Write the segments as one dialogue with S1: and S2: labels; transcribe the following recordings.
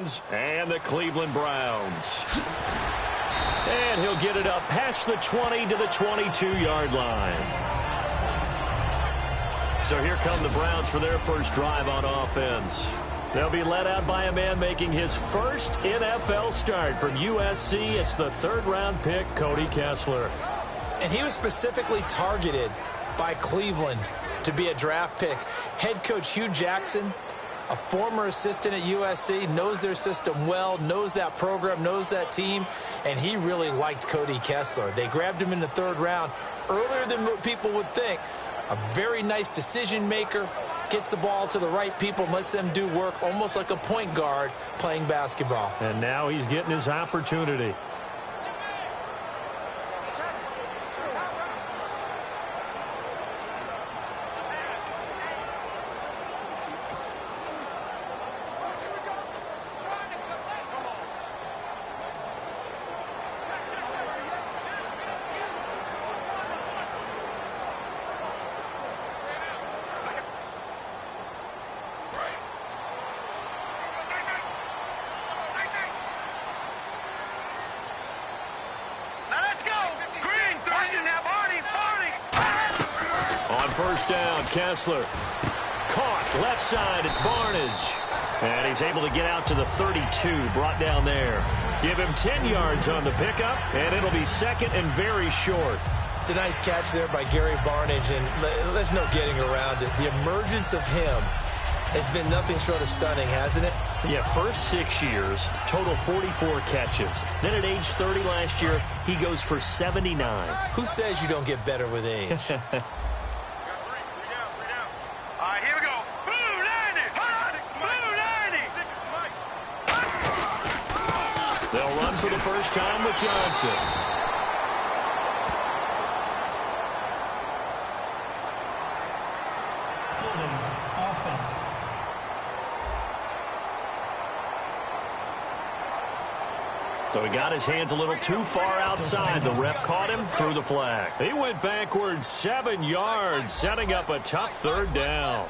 S1: Ravens and the Cleveland Browns. And he'll get it up past the 20 to the 22-yard line. So here come the Browns for their first drive on offense. They'll be led out by a man making his first NFL start from USC. It's the third-round pick, Cody Kessler.
S2: And he was specifically targeted by Cleveland to be a draft pick. Head coach Hugh Jackson, a former assistant at USC, knows their system well, knows that program, knows that team, and he really liked Cody Kessler. They grabbed him in the third round earlier than what people would think. A very nice decision maker, gets the ball to the right people and lets them do work, almost like a point guard playing basketball.
S1: And now he's getting his opportunity. First down, Kessler. Caught, left side, it's Barnage. And he's able to get out to the 32, brought down there. Give him 10 yards on the pickup, and it'll be second and very short.
S2: It's a nice catch there by Gary Barnage, and there's no getting around it. The emergence of him has been nothing short of stunning, hasn't it?
S1: Yeah, first 6 years, total 44 catches. Then at age 30 last year, he goes for 79.
S2: Who says you don't get better with age?
S1: They'll run for the first time with Johnson.
S3: Holding offense.
S1: So he got his hands a little too far outside. The ref caught him, threw the flag. He went backwards 7 yards, setting up a tough third down.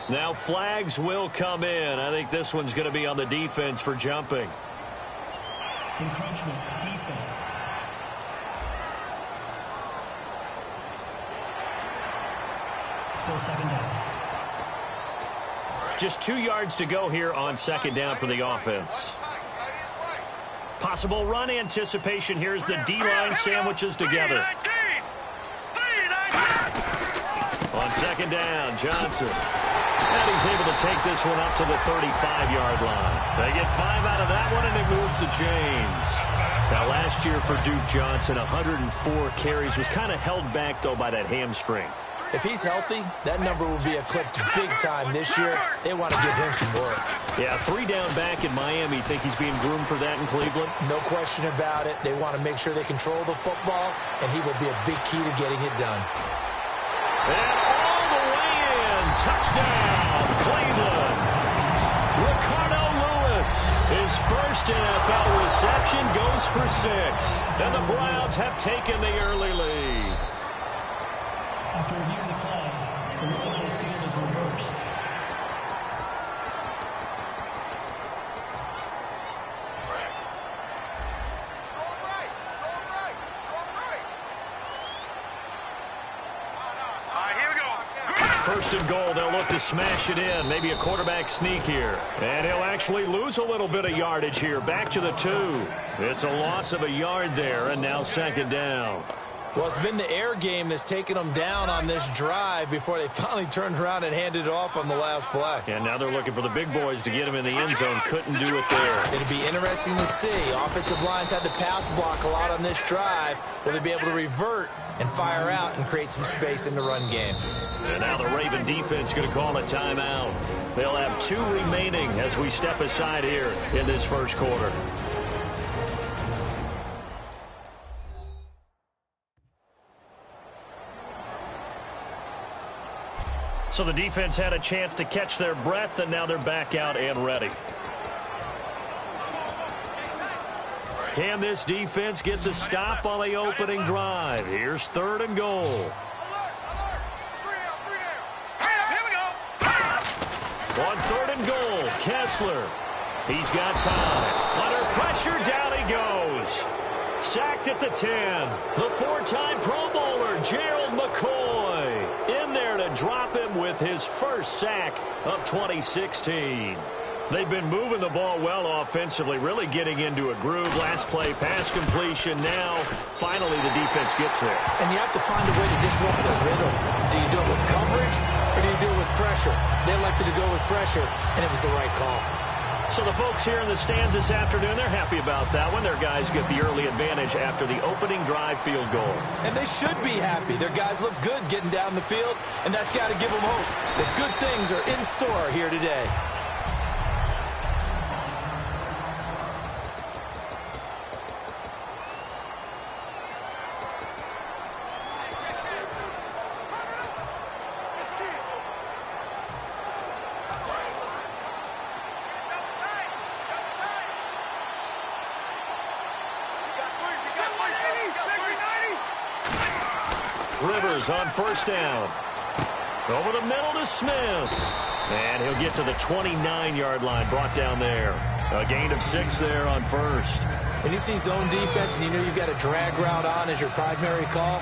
S1: Now flags will come in. I think this one's going to be on the defense for jumping.
S3: Encroachment, defense. Still second down.
S1: Just 2 yards to go here on second down for the offense. Possible run anticipation. Here's the D-line sandwiches together. On second down, Johnson. And he's able to take this one up to the 35-yard line. They get 5 out of that one, and it moves the chains. Now, last year for Duke Johnson, 104 carries. Was kind of held back, though, by that hamstring.
S2: If he's healthy, that number will be eclipsed big time this year. They want to give him some work.
S1: Yeah, 3 down back in Miami. Think he's being groomed for that in Cleveland?
S2: No question about it. They want to make sure they control the football, and he will be a big key to getting it done.
S1: And all the way in. Touchdown, Cleveland. Ricardo Lewis. His first NFL reception goes for 6. And the Browns have taken the early lead.
S3: After reviewing the play, the ruling on the field is reversed.
S1: First and goal, they'll look to smash it in. Maybe a quarterback sneak here. And he'll actually lose a little bit of yardage here. Back to the 2. It's a loss of a yard there, and now second down.
S2: Well, it's been the air game that's taken them down on this drive before they finally turned around and handed it off on the last play.
S1: And now they're looking for the big boys to get him in the end zone. Couldn't do it there.
S2: It'll be interesting to see. Offensive lines had to pass block a lot on this drive. Will they be able to revert and fire out and create some space in the run game?
S1: And now the Raven defense going to call a timeout. They'll have 2 remaining as we step aside here in this first quarter. So the defense had a chance to catch their breath, and now they're back out and ready. Can this defense get the stop on the opening drive? Here's third and goal. On 3rd and goal, Kessler. He's got time. Under pressure, down he goes. Sacked at the 10. The 4-time Pro Bowler, Gerald McCoy, in there to drop him with his first sack of 2016. They've been moving the ball well offensively, really getting into a groove. Last play, pass completion. Now, finally, the defense gets there.
S2: And you have to find a way to disrupt their rhythm. Do you do it with coverage, or do you do it with pressure? They elected to go with pressure, and it was the right call.
S1: So the folks here in the stands this afternoon, they're happy about that one. Their guys get the early advantage after the opening drive field goal.
S2: And they should be happy. Their guys look good getting down the field, and that's got to give them hope that good things are in store here today.
S1: Rivers on 1st down. Over the middle to Smith. And he'll get to the 29-yard line, brought down there. A gain of 6 there on 1st.
S2: When you see zone defense and you know you've got a drag route on as your primary call,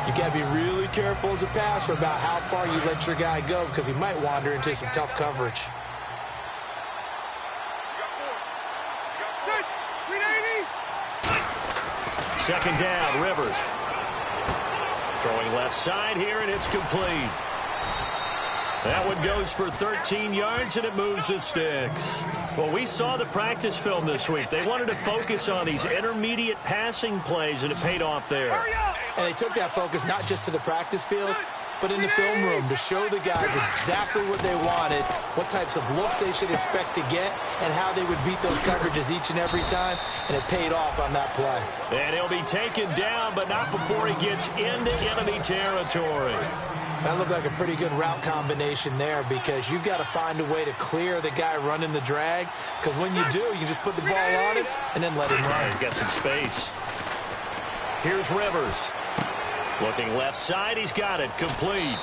S2: you got to be really careful as a passer about how far you let your guy go because he might wander into some tough coverage.
S1: Second down, Rivers. Throwing left side here, and it's complete. That one goes for 13 yards, and it moves the sticks. Well, we saw the practice film this week. They wanted to focus on these intermediate passing plays, and it paid off there.
S2: And they took that focus not just to the practice field, but in the film room to show the guys exactly what they wanted, what types of looks they should expect to get, and how they would beat those coverages each and every time, and it paid off on that play.
S1: And he'll be taken down, but not before he gets into enemy territory.
S2: That looked like a pretty good route combination there because you've got to find a way to clear the guy running the drag, because when you do, you just put the ball on it and then let him run.
S1: He's got some space. Here's Rivers. Looking left side, he's got it. Complete.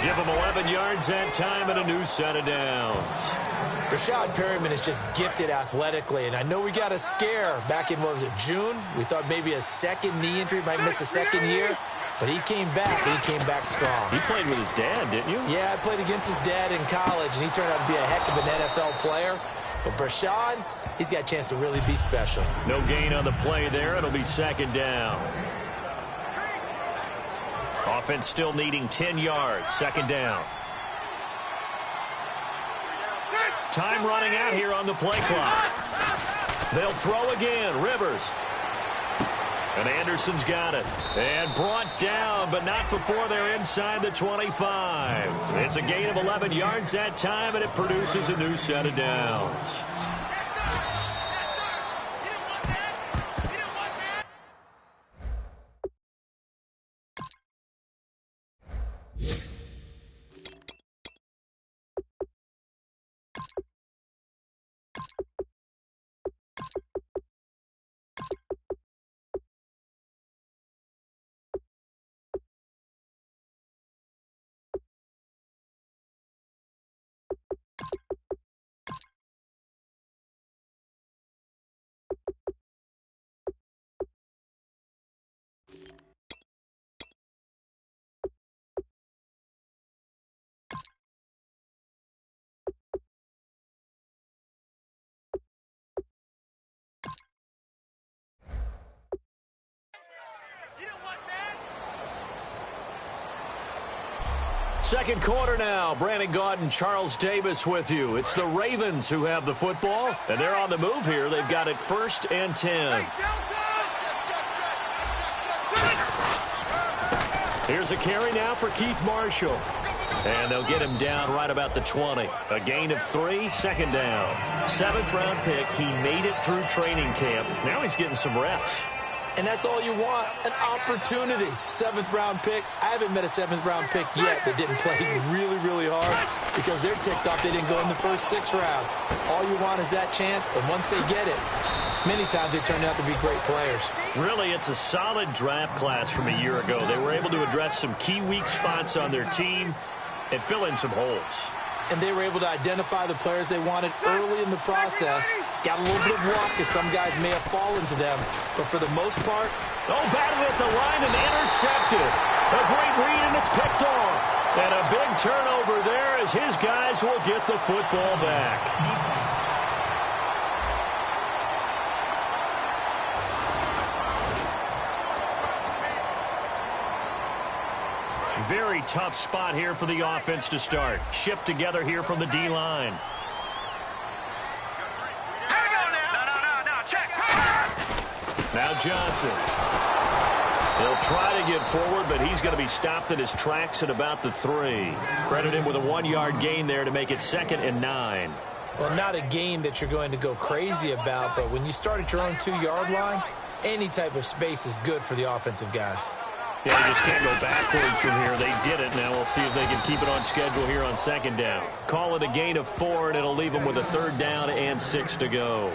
S1: Give him 11 yards that time and a new set of downs.
S2: Rashad Perryman is just gifted athletically, and I know we got a scare back in, what was it, June? We thought maybe a second knee injury, might miss a second year, but he came back, and he came back strong.
S1: You played with his dad, didn't you?
S2: Yeah, I played against his dad in college, and he turned out to be a heck of an NFL player. But Rashad, he's got a chance to really be special.
S1: No gain on the play there. It'll be second down. Offense still needing 10 yards. Second down. Time running out here on the play clock. They'll throw again. Rivers. And Anderson's got it. And brought down, but not before they're inside the 25. It's a gain of 11 yards that time, and it produces a new set of downs. Second quarter now. Brandon Gaudin, Charles Davis with you. It's the Ravens who have the football, and they're on the move here. They've got it 1st and 10. Here's a carry now for Keith Marshall. And they'll get him down right about the 20. A gain of 3, second down. 7th round pick. He made it through training camp. Now he's getting some reps.
S2: And that's all you want, an opportunity. 7th-round pick. I haven't met a 7th-round pick yet that didn't play really, really hard because they're ticked off they didn't go in the first 6 rounds. All you want is that chance, and once they get it, many times they turn out to be great players.
S1: Really, it's a solid draft class from a year ago. They were able to address some key weak spots on their team and fill in some holes.
S2: And they were able to identify the players they wanted early in the process. Got a little bit of luck as some guys may have fallen to them. But for the most part...
S1: batted at the line and intercepted. A great read, and it's picked off. And a big turnover there as his guys will get the football back.
S3: Defense.
S1: Very tough spot here for the offense to start. Shift together here from the D-line. Now Johnson. He'll try to get forward, but he's going to be stopped in his tracks at about the 3. Credit him with a 1-yard gain there to make it 2nd and 9.
S2: Well, not a gain that you're going to go crazy about, but when you start at your own 2-yard line, any type of space is good for the offensive guys.
S1: Yeah, they just can't go backwards from here. They did it. Now we'll see if they can keep it on schedule here on 2nd down. Call it a gain of 4, and it'll leave them with a 3rd down and 6 to go.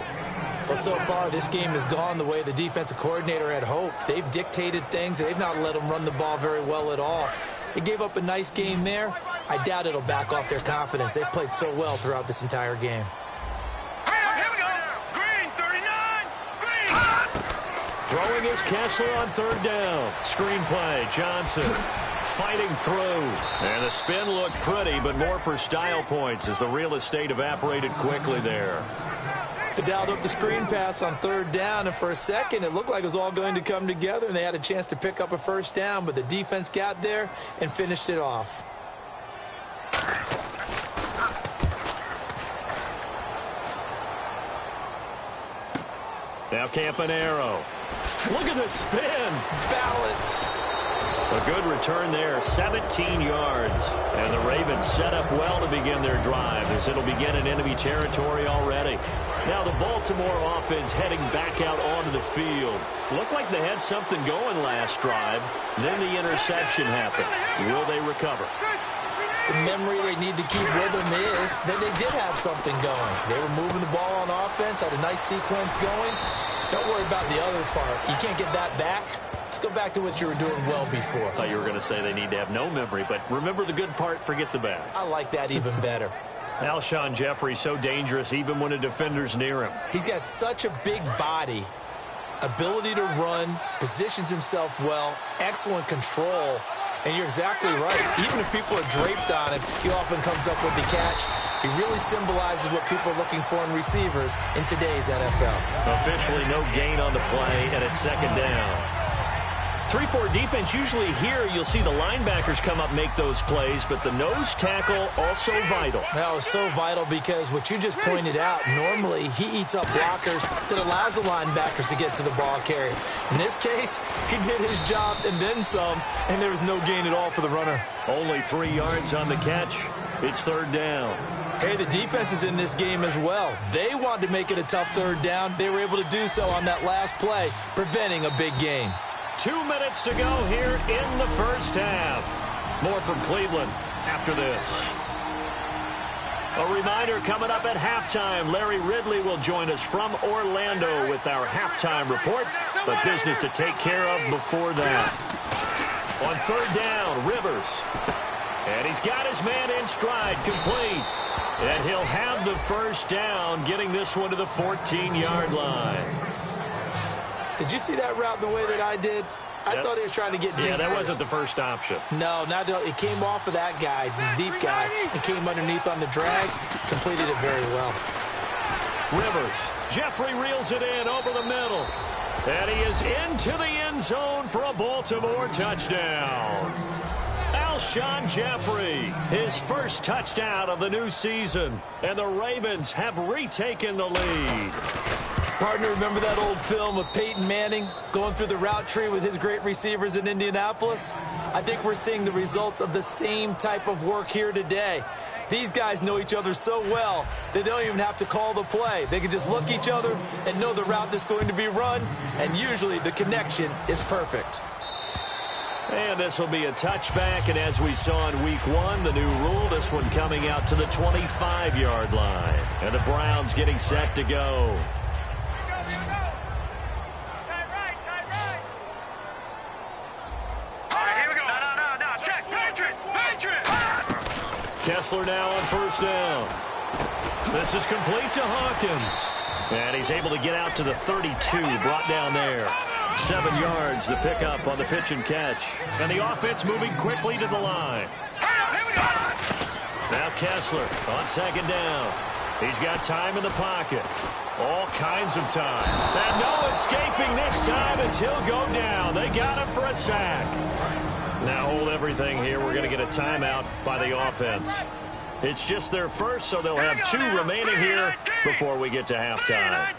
S2: Well, so far, this game has gone the way the defensive coordinator had hoped. They've dictated things. They've not let them run the ball very well at all. They gave up a nice game there. I doubt it'll back off their confidence. They've played so well throughout this entire game.
S1: Throwing is Kessler on 3rd down. Screen play, Johnson fighting through. And the spin looked pretty, but more for style points as the real estate evaporated quickly there.
S2: They dialed up the screen pass on 3rd down, and for a second it looked like it was all going to come together, and they had a chance to pick up a 1st down, but the defense got there and finished it off.
S1: Now Campanaro. Look at the spin.
S2: Balance.
S1: A good return there, 17 yards. And the Ravens set up well to begin their drive as it'll begin in enemy territory already. Now the Baltimore offense heading back out onto the field. Looked like they had something going last drive. Then the interception happened. Will they recover?
S2: The memory they need to keep with them is that they did have something going. They were moving the ball on offense, had a nice sequence going. Don't worry about the other part. You can't get that back. Let's go back to what you were doing well before.
S1: I thought you were going to say they need to have no memory, but remember the good part, forget the bad.
S2: I like that even better.
S1: Alshon Jeffrey, so dangerous even when a defender's near him.
S2: He's got such a big body, ability to run, positions himself well, excellent control. And you're exactly right. Even if people are draped on him, he often comes up with the catch. He really symbolizes what people are looking for in receivers in today's NFL.
S1: Officially no gain on the play, and it's 2nd down. 3-4 defense, usually here you'll see the linebackers come up make those plays, but the nose tackle also vital.
S2: That was so vital because what you just pointed out, normally he eats up blockers that allows the linebackers to get to the ball carrier. In this case, he did his job and then some, and there was no gain at all for the runner.
S1: Only 3 yards on the catch. It's 3rd down.
S2: Hey, the defense is in this game as well. They wanted to make it a tough 3rd down. They were able to do so on that last play, preventing a big gain.
S1: 2 minutes to go here in the 1st half. More from Cleveland after this. A reminder coming up at halftime. Larry Ridley will join us from Orlando with our halftime report, but business to take care of before that. On 3rd down, Rivers. And he's got his man in stride, complete. And he'll have the 1st down, getting this one to the 14-yard line.
S2: Did you see that route the way that I did? I thought he was trying to get deep.
S1: Yeah, that
S2: first.
S1: wasn't the first option.
S2: No, not it came off of that guy, the deep guy, and came underneath on the drag. Completed it very well.
S1: Rivers. Jeffrey reels it in over the middle. And he is into the end zone for a Baltimore touchdown. Alshon Jeffrey, his first touchdown of the new season. And the Ravens have retaken the lead.
S2: Partner, remember that old film of Peyton Manning going through the route tree with his great receivers in Indianapolis? I think we're seeing the results of the same type of work here today. These guys know each other so well that they don't even have to call the play. They can just look each other and know the route that's going to be run, and usually the connection is perfect.
S1: And this will be a touchback, and as we saw in week 1, the new rule, this one coming out to the 25-yard line. And the Browns getting set to go. Kessler now on first down. This is complete to Hawkins. And he's able to get out to the 32, brought down there. 7 yards to pick up on the pitch and catch. And the offense moving quickly to the line. Now Kessler on second down. He's got time in the pocket. All kinds of time. And no escaping this time as he'll go down. They got him for a sack. Now hold everything here. We're going to get a timeout by the offense. It's just their first, so they'll have 2 remaining here before we get to halftime.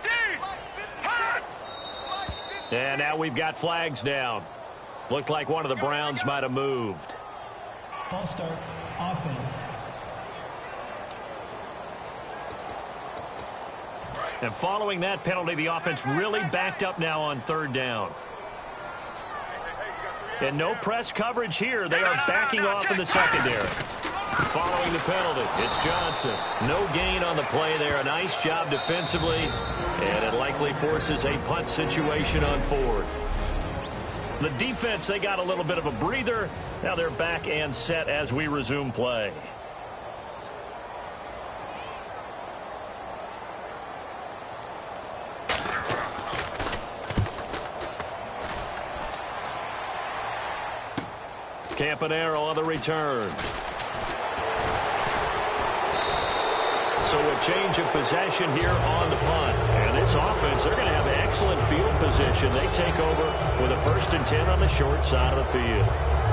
S1: And now we've got flags down. Looked like one of the Browns might have moved.
S3: False start, offense.
S1: And following that penalty, the offense really backed up now on third down. And no press coverage here. They are backing off in the secondary. Following the penalty, it's Johnson. No gain on the play there. A nice job defensively. And it likely forces a punt situation on fourth. The defense, they got a little bit of a breather. Now they're back and set as we resume play. Campanaro on the return. So a change of possession here on the punt. And this offense, they're going to have excellent field position. They take over with a 1st and 10 on the short side of the field.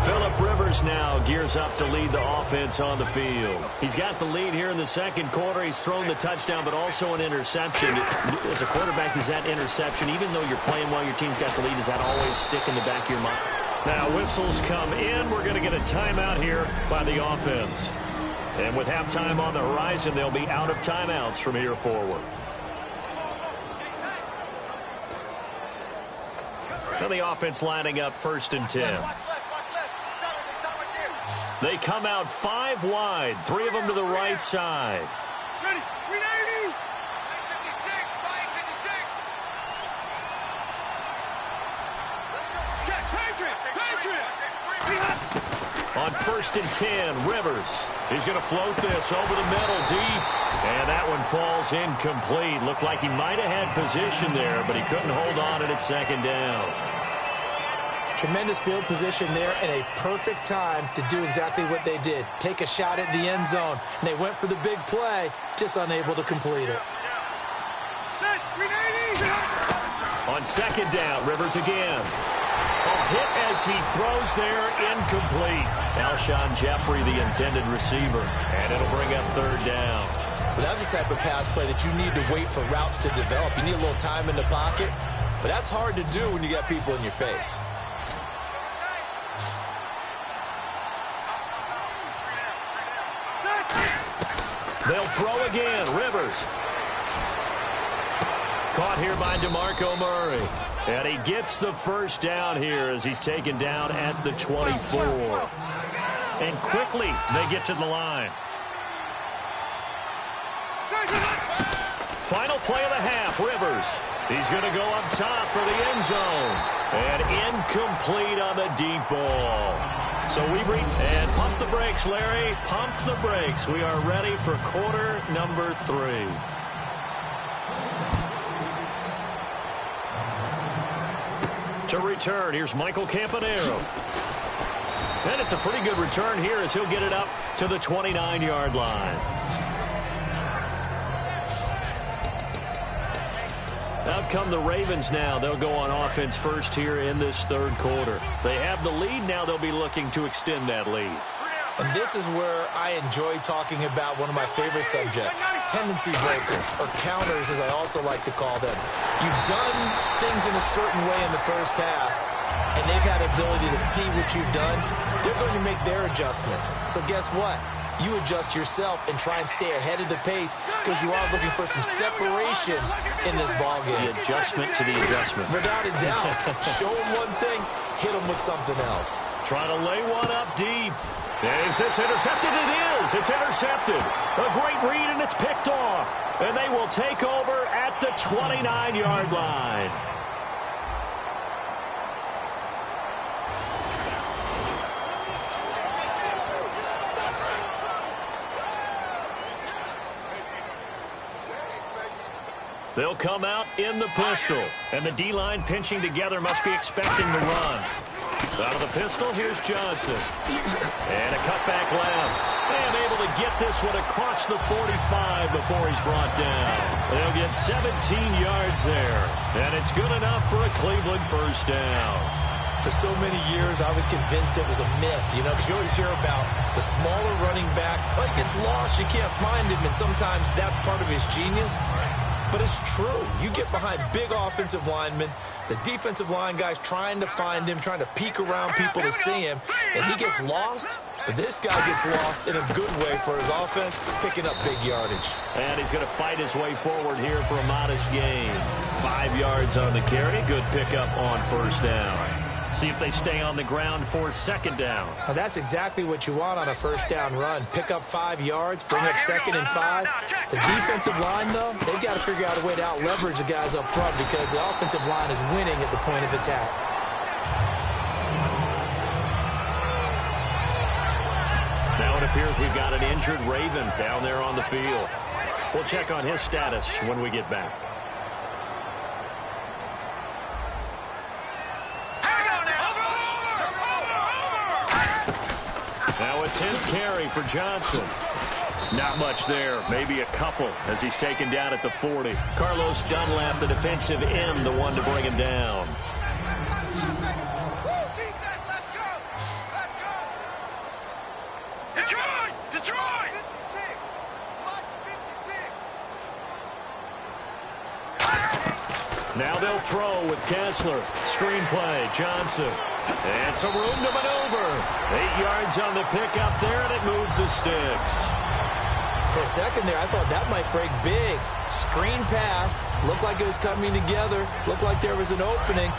S1: Phillip Rivers now gears up to lead the offense on the field. He's got the lead here in the second quarter. He's thrown the touchdown, but also an interception. As a quarterback, is that interception, even though you're playing while your team's got the lead, does that always stick in the back of your mind? Now whistles come in. We're going to get a timeout here by the offense. And with halftime on the horizon, they'll be out of timeouts from here forward. Now the offense lining up 1st and 10. They come out 5 wide, 3 of them to the right side. On 1st and 10, Rivers. He's going to float this over the middle deep. And that one falls incomplete. Looked like he might have had position there, but he couldn't hold on, and it's 2nd down.
S2: Tremendous field position there and a perfect time to do exactly what they did. Take a shot at the end zone. And they went for the big play, just unable to complete it.
S1: On 2nd down, Rivers again. A hit as he throws there, incomplete. Alshon Jeffrey, the intended receiver, and it'll bring up 3rd down.
S2: Well, that's the type of pass play that you need to wait for routes to develop. You need a little time in the pocket, but that's hard to do when you got people in your face.
S1: They'll throw again. Rivers. Caught here by DeMarco Murray. And he gets the 1st down here as he's taken down at the 24. And quickly they get to the line. Final play of the half, Rivers. He's going to go up top for the end zone. And incomplete on the deep ball. So we bring and pump the brakes, Larry. Pump the brakes. We are ready for quarter number 3. To return, here's Michael Campanaro. And it's a pretty good return here as he'll get it up to the 29-yard line. Out come the Ravens now. They'll go on offense first here in this 3rd quarter. They have the lead. Now they'll be looking to extend that lead.
S2: And this is where I enjoy talking about one of my favorite subjects, tendency breakers, or counters as I also like to call them. You've done things in a certain way in the first half. and they've had the ability to see what you've done, they're going to make their adjustments. So guess what? You adjust yourself and try and stay ahead of the pace because you are looking for some separation in this ball game.
S1: The adjustment to the adjustment.
S2: Without a doubt. Show them one thing, hit them with something else.
S1: Trying to lay one up deep. Is this intercepted? It is. It's intercepted. A great read, and it's picked off. And they will take over at the 29-yard line. They'll come out in the pistol. And the D-line pinching together must be expecting the run. Out of the pistol, here's Johnson. And a cutback left. And able to get this one across the 45 before he's brought down. They'll get 17 yards there. And it's good enough for a Cleveland first down.
S2: For so many years, I was convinced it was a myth, you know, because you always hear about the smaller running back. Oh, he gets lost, you can't find him, and sometimes that's part of his genius. But it's true. You get behind big offensive linemen, the defensive line guys trying to find him, trying to peek around people to see him, and he gets lost. But this guy gets lost in a good way for his offense, picking up big yardage.
S1: And he's going to fight his way forward here for a modest gain. 5 yards on the carry. Good pickup on first down. See if they stay on the ground for second down.
S2: Now that's exactly what you want on a first down run. Pick up 5 yards, bring up 2nd and 5. The defensive line, though, they've got to figure out a way to out-leverage the guys up front because the offensive line is winning at the point of attack.
S1: Now it appears we've got an injured Raven down there on the field. We'll check on his status when we get back. Now a 10th carry for Johnson. Not much there, maybe a couple as he's taken down at the 40. Carlos Dunlap, the defensive end, the one to bring him down.
S4: Detroit!
S1: Now they'll throw with Kessler. Screen play, Johnson. And some room to maneuver. 8 yards on the pickup there, and it moves the sticks.
S2: For a second there, I thought that might break big. Screen pass. Looked like it was coming together. Looked like there was an opening.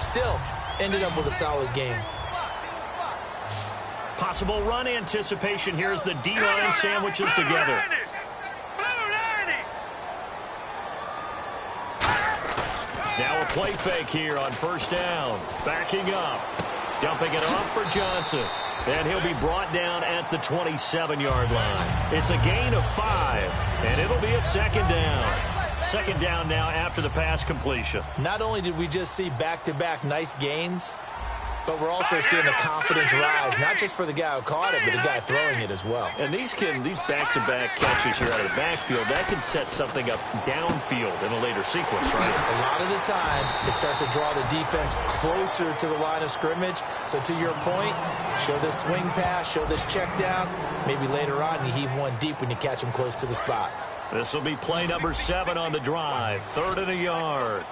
S2: Still, ended up with a solid game.
S1: Possible run anticipation here as the D-line sandwiches together. Now a play fake here on first down. Backing up. Dumping it off for Johnson. And he'll be brought down at the 27-yard line. It's a gain of 5, and it'll be a second down. Second down now after the pass completion.
S2: Not only did we just see back-to-back nice gains, but we're also seeing the confidence rise, not just for the guy who caught it, but the guy throwing it as well.
S1: And these back-to-back catches here out of the backfield, that can set something up downfield in a later sequence, right?
S2: A lot of the time, it starts to draw the defense closer to the line of scrimmage. So to your point, show this swing pass, show this check down. Maybe later on you heave one deep when you catch them close to the spot.
S1: This will be play number 7 on the drive. 3rd and a yard.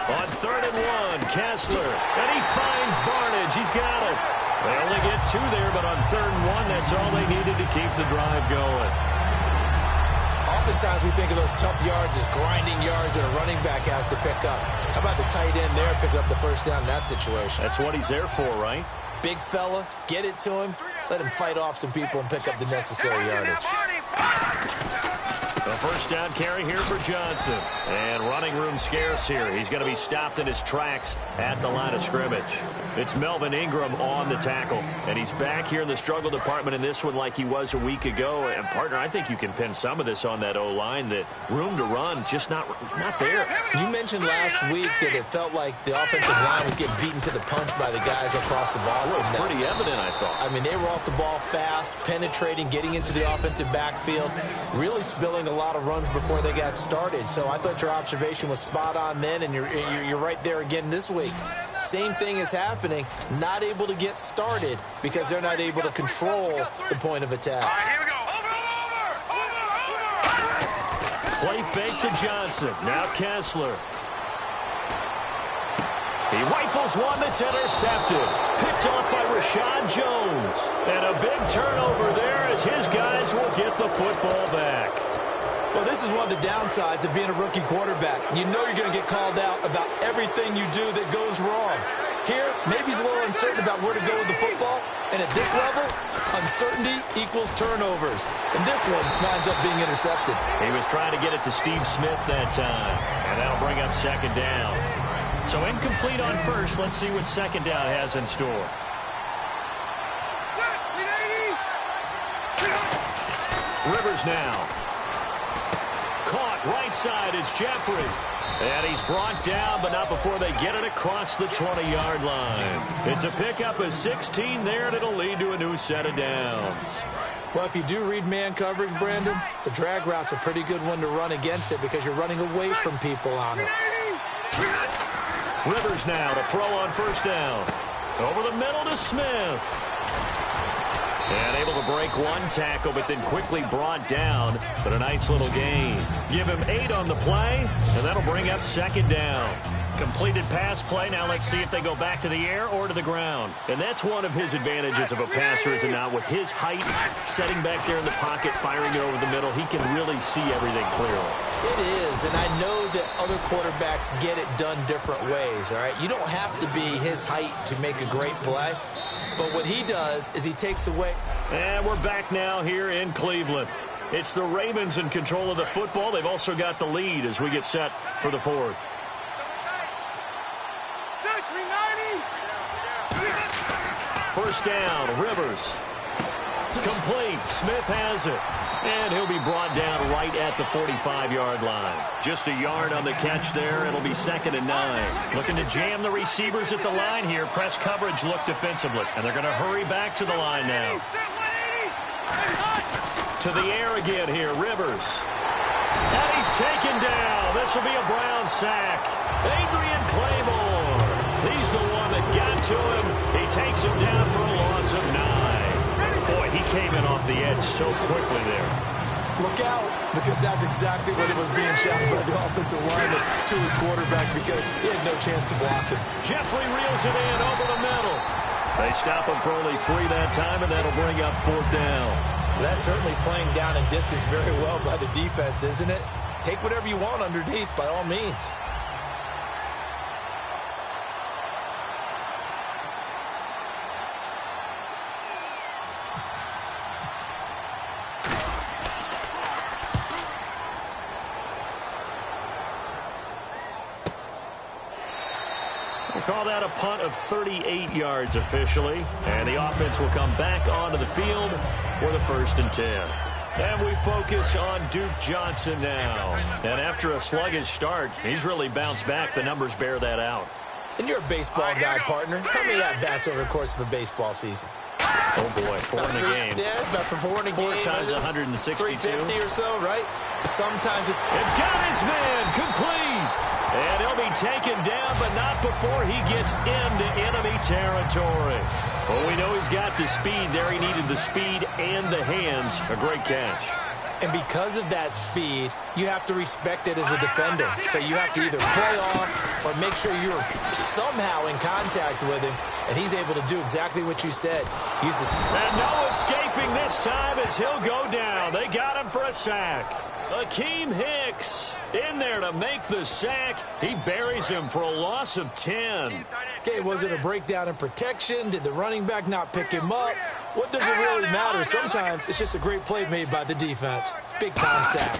S1: On 3rd and 1, Kessler, and he finds Barnage. He's got it. They only get 2 there, but on 3rd and 1, that's all they needed to keep the drive going.
S2: Oftentimes we think of those tough yards as grinding yards that a running back has to pick up. How about the tight end there picking up the first down in that situation?
S1: That's what he's there for, right?
S2: Big fella, get it to him, let him fight off some people and pick up the necessary yardage.
S1: A first down carry here for Johnson. And running room scarce here. He's going to be stopped in his tracks at the line of scrimmage. It's Melvin Ingram on the tackle. And he's back here in the struggle department in this one like he was a week ago. And, partner, I think you can pin some of this on that O-line. That room to run, just not there.
S2: You mentioned last week that it felt like the offensive line was getting beaten to the punch by the guys across the ball.
S1: It was pretty evident, I thought.
S2: I mean, they were off the ball fast, penetrating, getting into the offensive backfield, really spilling a lot of runs before they got started. So I thought your observation was spot on then, and you're right there again this week. Same thing is happening, not able to get started because they're not able to control the point of attack.
S4: All right, here we go.
S1: Play fake to Johnson. Now Kessler. He rifles one that's intercepted. Picked off by Rashad Jones. And a big turnover there as his guys will get the football back.
S2: Well, this is one of the downsides of being a rookie quarterback. You know you're going to get called out about everything you do that goes wrong. Here, maybe he's a little uncertain about where to go with the football. And at this level, uncertainty equals turnovers. And this one winds up being intercepted.
S1: He was trying to get it to Steve Smith that time. And that'll bring up second down. So incomplete on first. Let's see what second down has in store. Rivers now. Caught right side is Jeffrey. And he's brought down, but not before they get it across the 20-yard line. It's a pickup of 16 there, and it'll lead to a new set of downs.
S2: Well, if you do read man coverage, Brandon, the drag route's a pretty good one to run against it because you're running away from people on it.
S1: Rivers now to throw on first down. Over the middle to Smith. And able to break one tackle, but then quickly brought down. But a nice little gain. Give him 8 on the play, and that'll bring up second down. Completed pass play. Now let's see if they go back to the air or to the ground. And that's one of his advantages of a passer, is it not? With his height, setting back there in the pocket, firing it over the middle, he can really see everything clearly.
S2: It is, and I know that other quarterbacks get it done different ways, all right? You don't have to be his height to make a great play. But what he does is he takes away.
S1: And we're back now here in Cleveland. It's the Ravens in control of the football. They've also got the lead as we get set for the fourth. First down, Rivers. Complete. Smith has it. And he'll be brought down right at the 45-yard line. Just a yard on the catch there. It'll be 2nd and 9. Looking to jam the receivers at the line here. Press coverage look defensively. And they're going to hurry back to the line now. To the air again here, Rivers. And he's taken down. This will be a Brown sack. Adrian Claymore. He's the one that got to him. He takes him down for a loss of 9. Boy, he came in off the edge so quickly there.
S2: Look out, because that's exactly what it was being shouted by the offensive lineman to his quarterback because he had no chance to block him.
S1: Jeffrey reels it in over the middle. They stop him for only 3 that time, and that'll bring up 4th down.
S2: That's certainly playing down in distance very well by the defense, isn't it? Take whatever you want underneath, by all means.
S1: Call that a punt of 38 yards officially. And the offense will come back onto the field for the 1st and 10. And we focus on Duke Johnson now. And after a sluggish start, he's really bounced back. The numbers bear that out.
S2: And you're a baseball guy, partner. How many at-bats over the course of a baseball season?
S1: Oh, boy, 4 in a game.
S2: Yeah, about 4 in a game.
S1: 4 times 162.
S2: 350 or so, right? Sometimes it...
S1: And got his man complete. And he'll be taken down, but not before he gets into enemy territory. Well, we know he's got the speed there. He needed the speed and the hands. A great catch.
S2: And because of that speed, you have to respect it as a defender. So you have to either play off or make sure you're somehow in contact with him. And he's able to do exactly what you said. Use this.
S1: And no escaping this time as he'll go down. They got him for a sack. Akeem Hicks in there to make the sack. He buries him for a loss of 10.
S2: Okay, was it a breakdown in protection? Did the running back not pick him up? What does it really matter? Sometimes it's just a great play made by the defense. Big-time sack.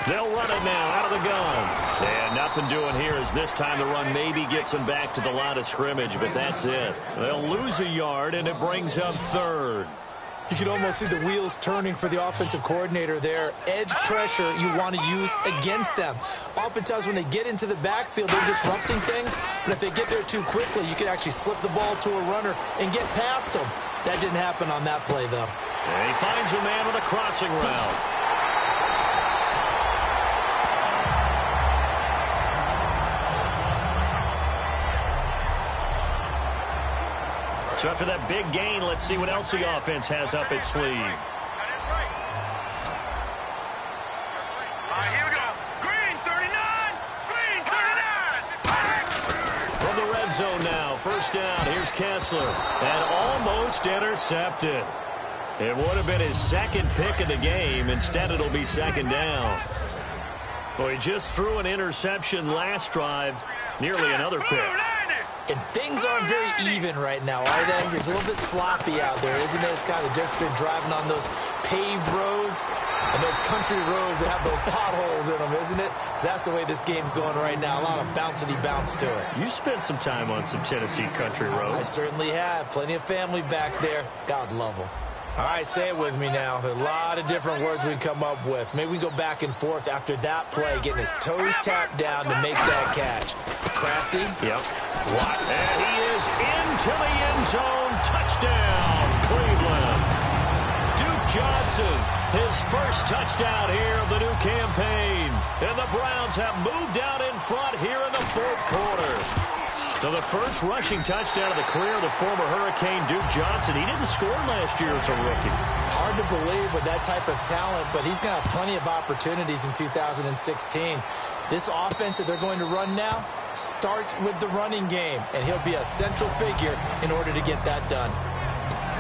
S1: They'll run it now out of the gun. And nothing doing here as this time the run maybe gets them back to the line of scrimmage, but that's it. They'll lose a yard, and it brings up 3rd.
S2: You can almost see the wheels turning for the offensive coordinator there. Edge pressure you want to use against them. Oftentimes when they get into the backfield, they're disrupting things. But if they get there too quickly, you can actually slip the ball to a runner and get past them. That didn't happen on that play, though.
S1: And he finds a man with a crossing route. So after that big gain, let's see what else the offense has up its sleeve.
S4: Here we go.
S1: red zone now. First down. Here's Kessler. And almost intercepted. It would have been his second pick of the game. Instead, it'll be second down. Well, he just threw an interception last drive. Nearly another pick.
S2: And things aren't very even right now, are they? It's a little bit sloppy out there, isn't it? It's kind of different than driving on those paved roads and those country roads that have those potholes in them, isn't it? 'Cause that's the way this game's going right now. A lot of bouncy bounce to it.
S1: You spent some time on some Tennessee country roads.
S2: I certainly have. Plenty of family back there. God love them. All right, say it with me now. There's a lot of different words we come up with. Maybe we go back and forth after that play, getting his toes tapped down to make that catch. Crafty?
S1: Yep. What? And he is into the end zone. Touchdown, Cleveland. Duke Johnson, his first touchdown here of the new campaign. And the Browns have moved out in front here in the fourth quarter. So the first rushing touchdown of the career of the former Hurricane Duke Johnson. He didn't score last year as a rookie.
S2: Hard to believe with that type of talent, but he's going to have plenty of opportunities in 2016. This offense that they're going to run now starts with the running game, and he'll be a central figure in order to get that done.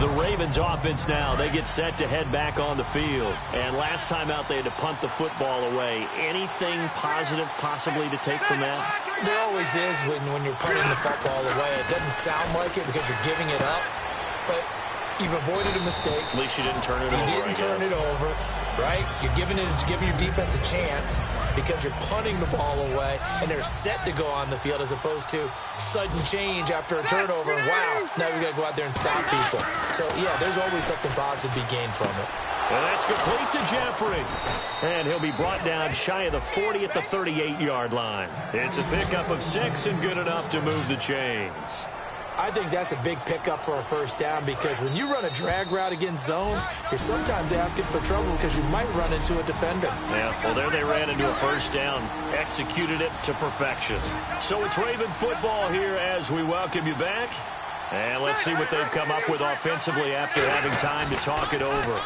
S1: The Ravens offense now, they get set to head back on the field. And last time out, they had to punt the football away. Anything positive possibly to take from that?
S2: There always is when you're punting the football away. It doesn't sound like it because you're giving it up, but you've avoided a mistake.
S1: At least you didn't turn it over.
S2: You didn't turn it over, right? You're giving your defense a chance because you're punting the ball away, and they're set to go on the field as opposed to sudden change after a turnover. And wow, now we got to go out there and stop people. So, yeah, there's always something positive to be gained from it.
S1: And that's complete to Jeffrey. And he'll be brought down shy of the 40 at the 38-yard line. It's a pickup of 6 and good enough to move the chains.
S2: I think that's a big pickup for a first down because when you run a drag route against zone, you're sometimes asking for trouble because you might run into a defender.
S1: Yeah, well, there they ran into a first down, executed it to perfection. So it's Raven football here as we welcome you back. And let's see what they've come up with offensively after having time to talk it over.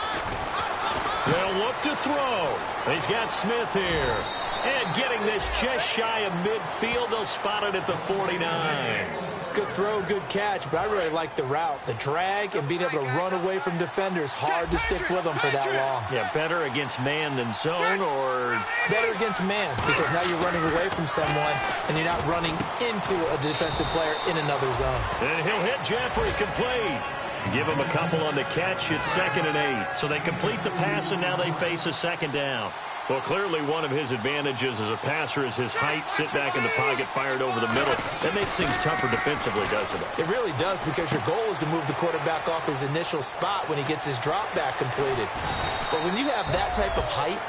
S1: They'll look to throw. He's got Smith here. And getting this just shy of midfield, they'll spot it at the 49.
S2: Good throw, good catch, but I really like the route. The drag and being able to run away from defenders, hard to stick with them for that long.
S1: Yeah, better against man than zone, or?
S2: Better against man, because now you're running away from someone, and you're not running into a defensive player in another zone.
S1: And he'll hit Jeffrey, complete. Give him a couple on the catch. It's 2nd and 8. So they complete the pass, and now they face a second down. Well, clearly one of his advantages as a passer is his height, sit back in the pocket, fired over the middle. That makes things tougher defensively, doesn't it?
S2: It really does, because your goal is to move the quarterback off his initial spot when he gets his drop back completed. But when you have that type of height,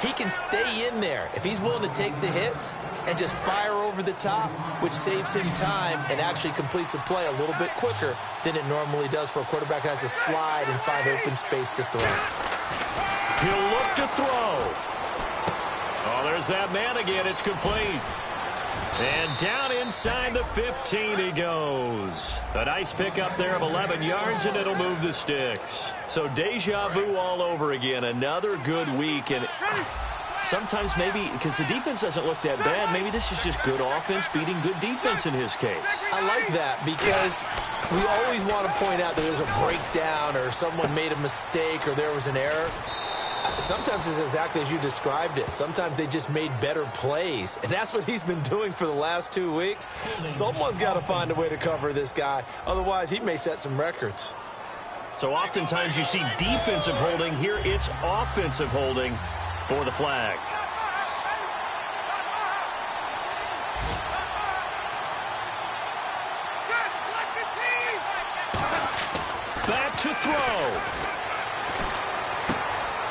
S2: he can stay in there if he's willing to take the hits and just fire over the top, which saves him time and actually completes a play a little bit quicker than it normally does for a quarterback who has to slide and find open space to throw.
S1: He'll look to throw. Oh, there's that man again. It's complete. And down inside the 15 he goes. A nice pickup there of 11 yards, and it'll move the sticks. So deja vu all over again. Another good week. And sometimes maybe, because the defense doesn't look that bad, maybe this is just good offense beating good defense in his case.
S2: I like that, because we always want to point out that there's a breakdown or someone made a mistake or there was an error. Sometimes it's exactly as you described it. Sometimes they just made better plays. And that's what he's been doing for the last 2 weeks. Someone's got to find a way to cover this guy. Otherwise, he may set some records.
S1: So oftentimes you see defensive holding. Here it's offensive holding for the flag. Back to throw.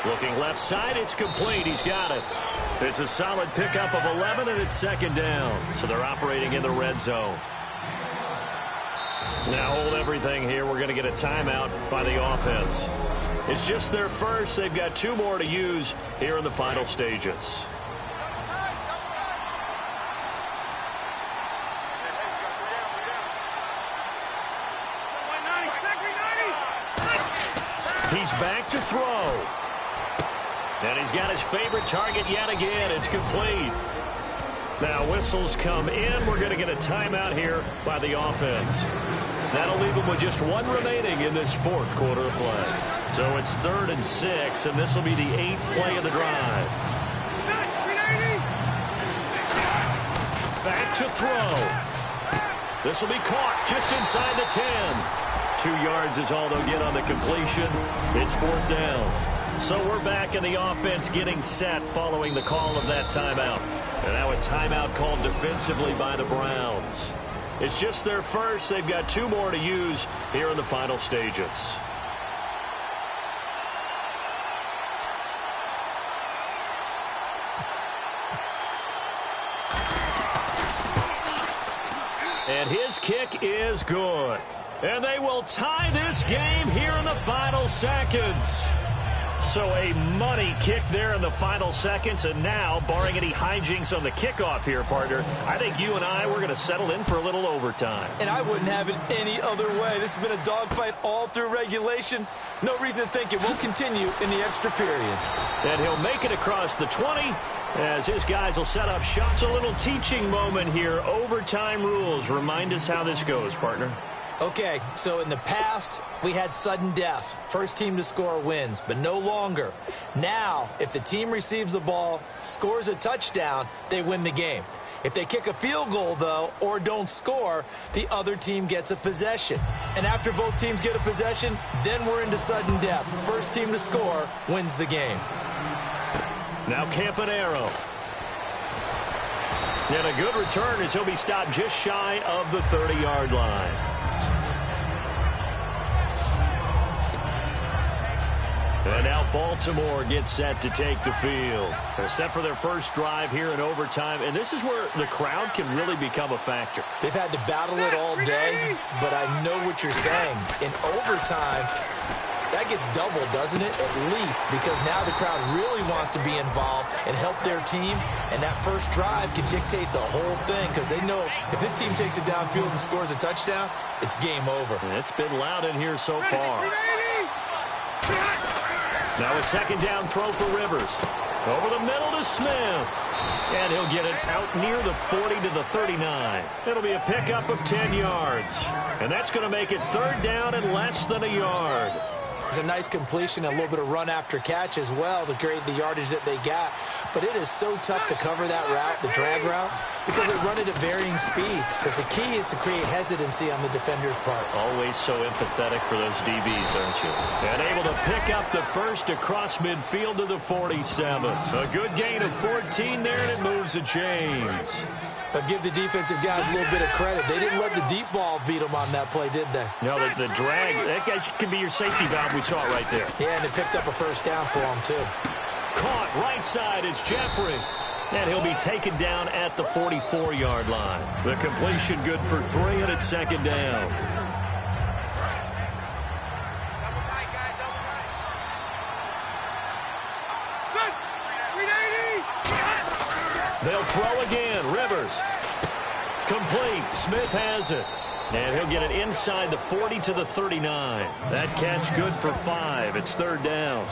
S1: Looking left side, it's complete. He's got it. It's a solid pickup of 11, and it's 2nd down. So they're operating in the red zone. Now hold everything here. We're going to get a timeout by the offense. It's just their first. They've got 2 more to use here in the final stages. He's back to throw. And he's got his favorite target yet again. It's complete. Now whistles come in. We're going to get a timeout here by the offense. That'll leave them with just one remaining in this fourth quarter of play. So it's 3rd and 6, and this will be the 8th play of the drive. Back to throw. This will be caught just inside the 10. 2 yards is all they'll get on the completion. It's 4th down. So we're back in the offense getting set following the call of that timeout. And now a timeout called defensively by the Browns. It's just their first. They've got 2 more to use here in the final stages. And his kick is good. And they will tie this game here in the final seconds. So a money kick there in the final seconds, and now, barring any hijinks on the kickoff here, partner, I think you and I, we're going to settle in for a little overtime.
S2: And I wouldn't have it any other way. This has been a dogfight all through regulation. No reason to think it won't continue in the extra period.
S1: And he'll make it across the 20 as his guys will set up shots. A little teaching moment here. Overtime rules. Remind us how this goes, partner.
S2: Okay, so in the past, we had sudden death. First team to score wins, but no longer. Now, if the team receives the ball, scores a touchdown, they win the game. If they kick a field goal, though, or don't score, the other team gets a possession. And after both teams get a possession, then we're into sudden death. First team to score wins the game.
S1: Now Campanaro. And a good return as he'll be stopped just shy of the 30-yard line. And now Baltimore gets set to take the field. They're set for their first drive here in overtime, and this is where the crowd can really become a factor.
S2: They've had to battle it all day, but I know what you're saying. In overtime, that gets doubled, doesn't it? At least, because now the crowd really wants to be involved and help their team, and that first drive can dictate the whole thing because they know if this team takes it downfield and scores a touchdown, it's game over.
S1: And it's been loud in here so far. Now a second down throw for Rivers. Over the middle to Smith. And he'll get it out near the 40 to the 39. It'll be a pickup of 10 yards. And that's going to make it 3rd down and less than a yard.
S2: It's a nice completion, a little bit of run after catch as well to create the yardage that they got. But it is so tough to cover that route, the drag route, because they run it at varying speeds. Because the key is to create hesitancy on the defender's part.
S1: Always so empathetic for those DBs, aren't you? And able to pick up the first across midfield to the 47. A good gain of 14 there, and it moves the chains.
S2: But give the defensive guys a little bit of credit. They didn't let the deep ball beat them on that play, did they?
S1: No, the drag, that guy can be your safety valve. We saw it right there.
S2: Yeah, and they picked up a first down for them, too.
S1: Caught right side is Jeffrey. And he'll be taken down at the 44-yard line. The completion good for 3, and it's 2nd down. They'll throw again. Rivers. Complete. Smith has it. And he'll get it inside the 40 to the 39. That catch good for 5. It's 3rd down.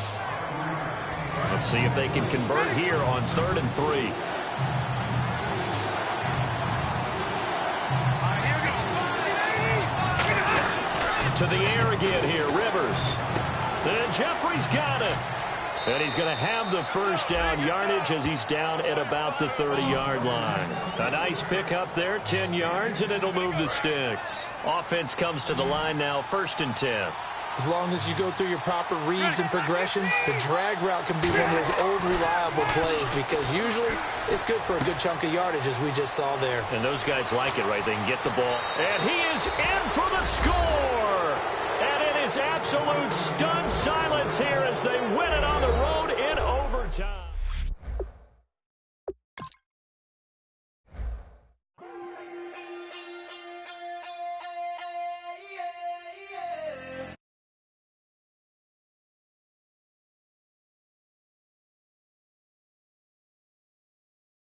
S1: Let's see if they can convert here on 3rd and 3. To the air again here. Rivers. And Jeffrey's got it. And he's going to have the first down yardage as he's down at about the 30-yard line. A nice pickup there, 10 yards, and it'll move the sticks. Offense comes to the line now, 1st and 10.
S2: As long as you go through your proper reads and progressions, the drag route can be one of those old reliable plays because usually it's good for a good chunk of yardage as we just saw there.
S1: And those guys like it, right? They can get the ball. And he is in for the score! And it is absolute stunned silence here as they win it on the road in overtime.